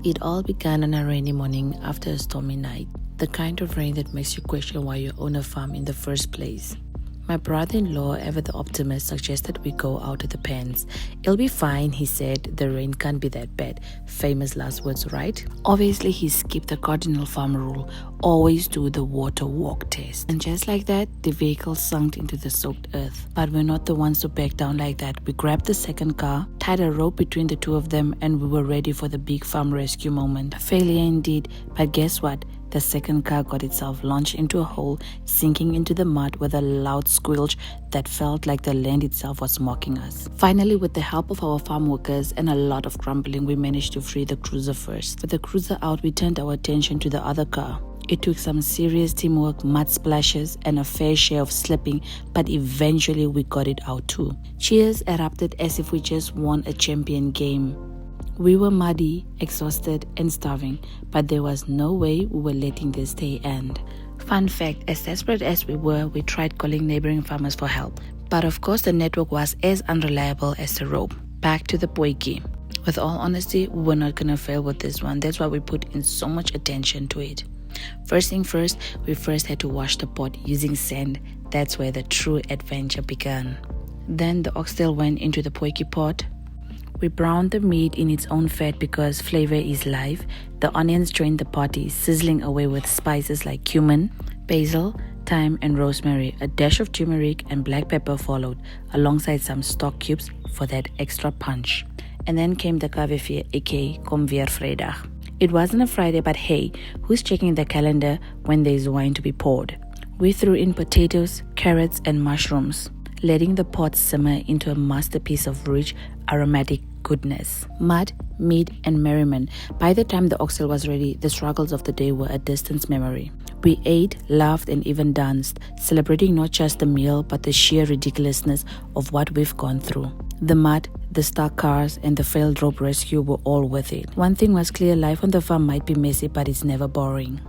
It all began on a rainy morning after a stormy night, the kind of rain that makes you question why you own a farm in the first place. My brother-in-law, ever the optimist, suggested we go out to the pens. It'll be fine, he said. The rain can't be that bad. Famous last words, right? Obviously, he skipped the cardinal farm rule. Always do the water walk test. And just like that, the vehicle sunk into the soaked earth. But we're not the ones to back down like that. We grabbed the second car, tied a rope between the two of them, and we were ready for the big farm rescue moment. A failure indeed, but guess what? The second car got itself launched into a hole, sinking into the mud with a loud squelch that felt like the land itself was mocking us. Finally, with the help of our farm workers and a lot of grumbling, we managed to free the cruiser first. With the cruiser out, we turned our attention to the other car. It took some serious teamwork, mud splashes, and a fair share of slipping, but eventually we got it out too. Cheers erupted as if we just won a champion game. We were muddy, exhausted, and starving, but there was no way we were letting this day end. Fun fact, as desperate as we were, we tried calling neighboring farmers for help. But of course the network was as unreliable as the rope. Back to the potjie. With all honesty, we were not gonna fail with this one. That's why we put in so much attention to it. First thing first, we first had to wash the pot using sand. That's where the true adventure began. Then the oxtail went into the potjie pot. We browned the meat in its own fat because flavor is life. The onions joined the party, sizzling away with spices like cumin, basil, thyme, and rosemary. A dash of turmeric and black pepper followed, alongside some stock cubes for that extra punch. And then came the kavevier, aka Kom weer Vrydag. It wasn't a Friday, but hey, who's checking the calendar when there's wine to be poured? We threw in potatoes, carrots, and mushrooms, letting the pot simmer into a masterpiece of rich, aromatic goodness. Mud, meat, and merriment. By the time the oxtail was ready, the struggles of the day were a distant memory. We ate, laughed, and even danced, celebrating not just the meal, but the sheer ridiculousness of what we've gone through. The mud, the stuck cars, and the failed rope rescue were all worth it. One thing was clear, life on the farm might be messy, but it's never boring.